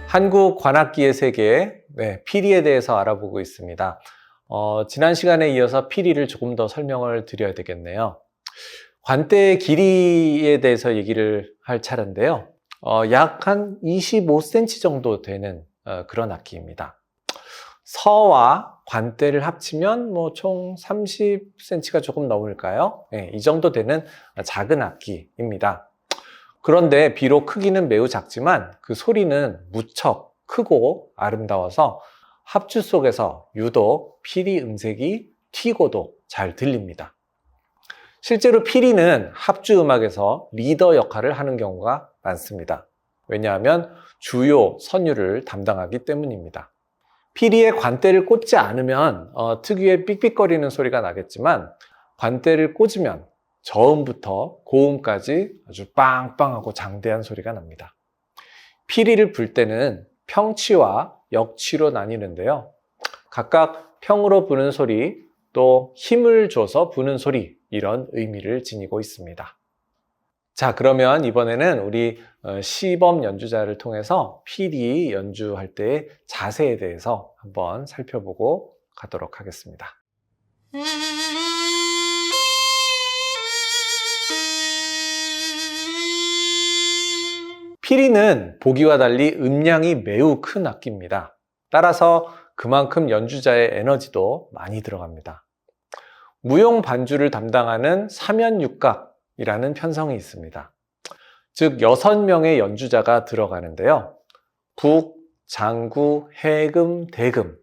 한국 관악기의 세계, 피리에 대해서 알아보고 있습니다. 지난 시간에 이어서 피리를 조금 더 설명을 드려야 되겠네요. 관대의 길이에 대해서 얘기를 할 차례인데요. 약 한 25cm 정도 되는 그런 악기입니다. 서와 관대를 합치면 총 30cm가 조금 넘을까요? 이 정도 되는 작은 악기입니다. 그런데 비록 크기는 매우 작지만 그 소리는 무척 크고 아름다워서 합주 속에서 유독 피리 음색이 튀고도 잘 들립니다. 실제로 피리는 합주 음악에서 리더 역할을 하는 경우가 많습니다. 왜냐하면 주요 선율을 담당하기 때문입니다. 피리에 관대를 꽂지 않으면 특유의 삑삑거리는 소리가 나겠지만 관대를 꽂으면 저음부터 고음까지 아주 빵빵하고 장대한 소리가 납니다. 피리를 불 때는 평치와 역치로 나뉘는데요. 각각 평으로 부는 소리, 또 힘을 줘서 부는 소리, 이런 의미를 지니고 있습니다. 자, 그러면 이번에는 우리 시범 연주자를 통해서 피리 연주할 때의 자세에 대해서 한번 살펴보고 가도록 하겠습니다. 피리는 보기와 달리 음량이 매우 큰 악기입니다. 따라서 그만큼 연주자의 에너지도 많이 들어갑니다. 무용 반주를 담당하는 삼연육각이라는 편성이 있습니다. 즉 6명의 연주자가 들어가는데요. 국, 장구, 해금, 대금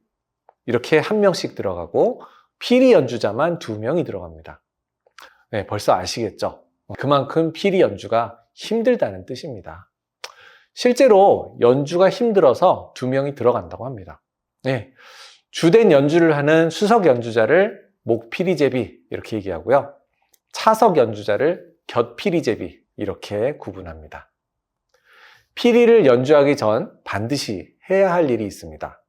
이렇게 한 명씩 들어가고 피리 연주자만 2명이 들어갑니다. 벌써 아시겠죠? 그만큼 피리 연주가 힘들다는 뜻입니다. 실제로 연주가 힘들어서 2명이 들어간다고 합니다. 주된 연주를 하는 수석 연주자를 목피리제비 이렇게 얘기하고요. 차석 연주자를 곁피리제비 이렇게 구분합니다. 피리를 연주하기 전 반드시 해야 할 일이 있습니다.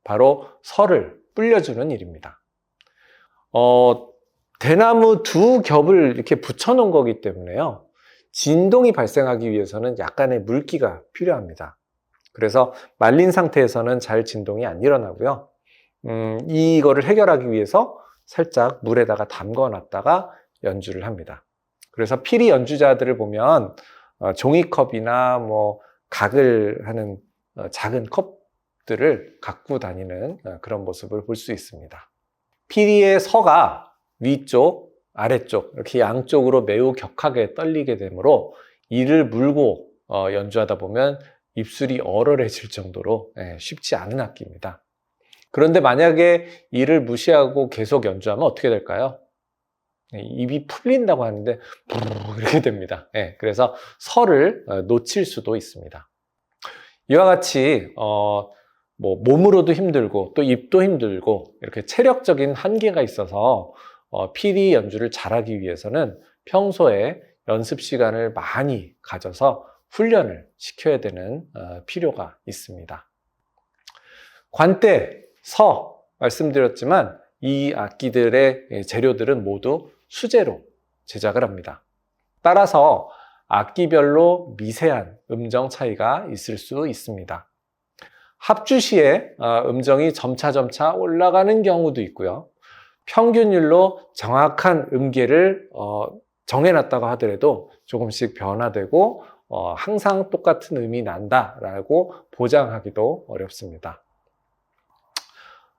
바로 설을 불려주는 일입니다. 대나무 2겹을 이렇게 붙여놓은 거기 때문에요. 진동이 발생하기 위해서는 약간의 물기가 필요합니다. 그래서 말린 상태에서는 잘 진동이 안 일어나고요. 이거를 해결하기 위해서 살짝 물에다가 담궈 놨다가 연주를 합니다. 그래서 피리 연주자들을 보면 종이컵이나 각을 하는 작은 컵들을 갖고 다니는 그런 모습을 볼 수 있습니다. 피리의 서가 위쪽, 아래쪽 이렇게 양쪽으로 매우 격하게 떨리게 되므로 이를 물고 연주하다 보면 입술이 얼얼해질 정도로 쉽지 않은 악기입니다. 그런데 만약에 이를 무시하고 계속 연주하면 어떻게 될까요? 입이 풀린다고 하는데 이렇게 됩니다. 그래서 설을 놓칠 수도 있습니다. 이와 같이 몸으로도 힘들고 또 입도 힘들고 이렇게 체력적인 한계가 있어서 피리 연주를 잘하기 위해서는 평소에 연습 시간을 많이 가져서 훈련을 시켜야 되는 필요가 있습니다. 관대, 서 말씀드렸지만 이 악기들의 재료들은 모두 수제로 제작을 합니다. 따라서 악기별로 미세한 음정 차이가 있을 수 있습니다. 합주 시에 음정이 점차 올라가는 경우도 있고요. 평균율로 정확한 음계를 정해놨다고 하더라도 조금씩 변화되고 항상 똑같은 음이 난다라고 보장하기도 어렵습니다.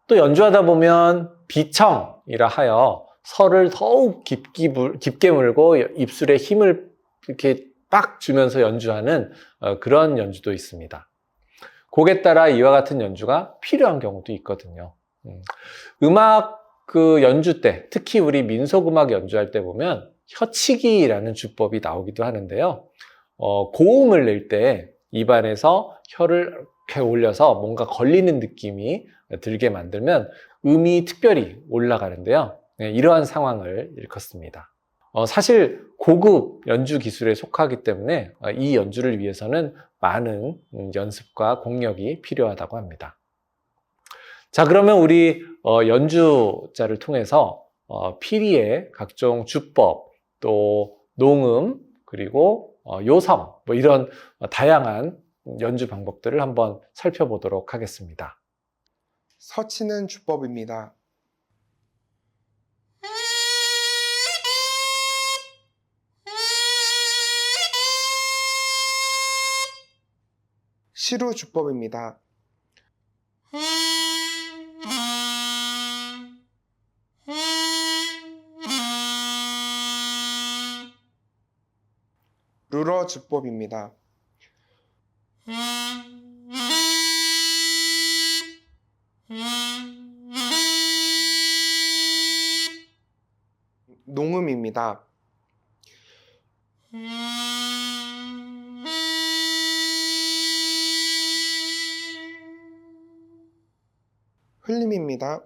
또 연주하다 보면 비청이라 하여 설을 더욱 깊게 물고 입술에 힘을 이렇게 빡 주면서 연주하는 그런 연주도 있습니다. 곡에 따라 이와 같은 연주가 필요한 경우도 있거든요. 음악 연주 때, 특히 우리 민속음악 연주할 때 보면 혀치기라는 주법이 나오기도 하는데요. 고음을 낼 때 입안에서 혀를 이렇게 올려서 뭔가 걸리는 느낌이 들게 만들면 음이 특별히 올라가는데요. 이러한 상황을 일컫습니다. 사실 고급 연주 기술에 속하기 때문에 이 연주를 위해서는 많은 연습과 공력이 필요하다고 합니다. 자, 그러면 우리 연주자를 통해서 피리의 각종 주법, 또 농음, 그리고 요성, 이런 다양한 연주 방법들을 한번 살펴보도록 하겠습니다. 서치는 주법입니다. 시루 주법입니다. 루러 주법입니다. 농음입니다. 흘림입니다.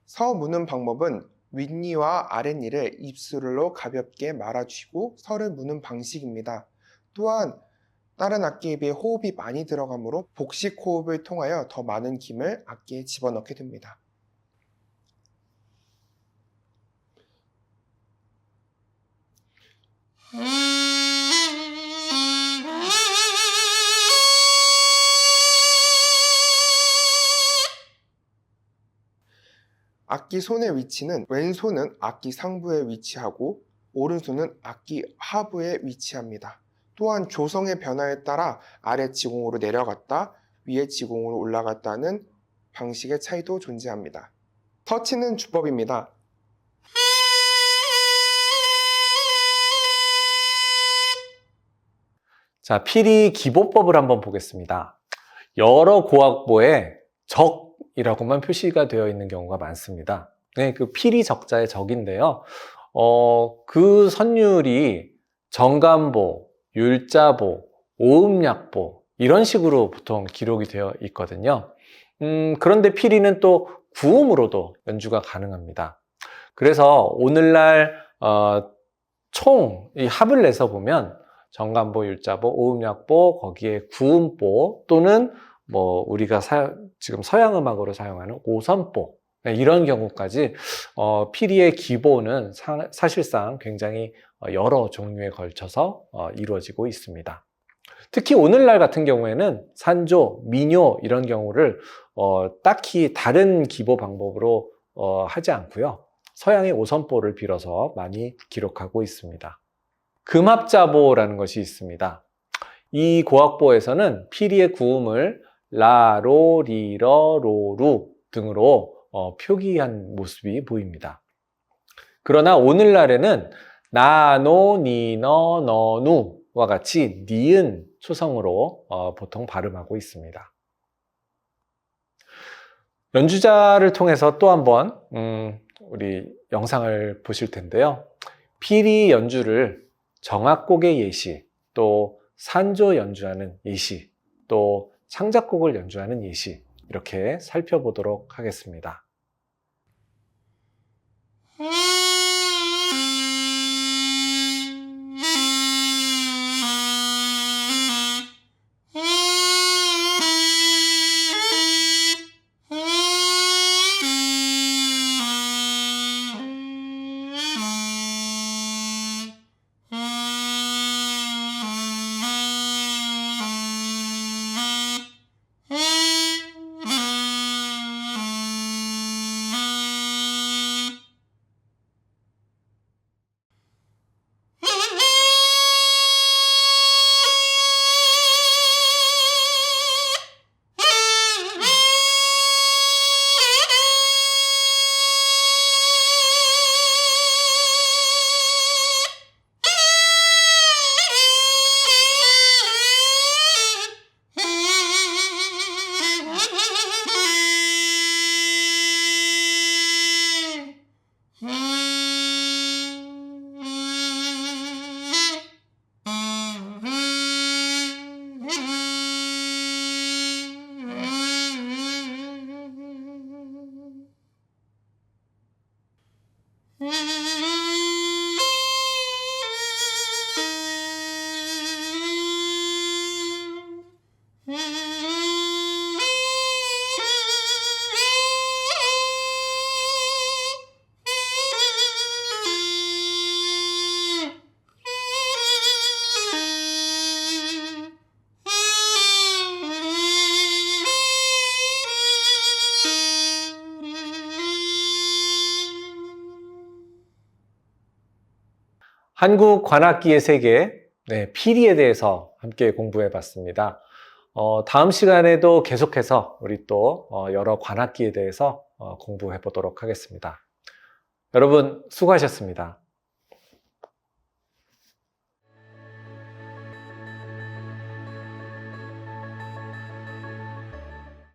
서 무는 방법은 윗니와 아랫니를 입술로 가볍게 말아주시고 서를 무는 방식입니다. 또한 다른 악기에 비해 호흡이 많이 들어가므로 복식 호흡을 통하여 더 많은 김을 악기에 집어넣게 됩니다. 악기 손의 위치는 왼손은 악기 상부에 위치하고 오른손은 악기 하부에 위치합니다. 또한 조성의 변화에 따라 아래 지공으로 내려갔다 위에 지공으로 올라갔다는 방식의 차이도 존재합니다. 터치는 주법입니다. 자, 피리 기보법을 한번 보겠습니다. 여러 고악보에 적이라고만 표시가 되어 있는 경우가 많습니다. 네, 그 피리 적자의 적인데요. 그 선율이 정간보, 율자보, 오음약보 이런 식으로 보통 기록이 되어 있거든요. 그런데 피리는 또 구음으로도 연주가 가능합니다. 그래서 오늘날 총 이 합을 내서 보면 정간보, 율자보, 오음약보, 거기에 구음보 또는 뭐 우리가 지금 서양 음악으로 사용하는 오선보 네, 이런 경우까지 피리의 기보는 사실상 굉장히 여러 종류에 걸쳐서 이루어지고 있습니다. 특히 오늘날 같은 경우에는 산조, 민요 이런 경우를 딱히 다른 기보 방법으로 하지 않고요. 서양의 오선보를 빌어서 많이 기록하고 있습니다. 금합자보라는 것이 있습니다. 이 고악보에서는 피리의 구음을 라, 로, 리, 러, 로, 루 등으로 표기한 모습이 보입니다. 그러나 오늘날에는 나, 노, 니, 너, 너, 누와 같이 니은 초성으로 보통 발음하고 있습니다. 연주자를 통해서 또 한번 우리 영상을 보실 텐데요. 피리 연주를 정악곡의 예시, 또 산조 연주하는 예시, 또 창작곡을 연주하는 예시 이렇게 살펴보도록 하겠습니다. 한국 관악기의 세계, 네, 피리에 대해서 함께 공부해 봤습니다. 다음 시간에도 계속해서 우리 또 여러 관악기에 대해서 공부해 보도록 하겠습니다. 여러분 수고하셨습니다.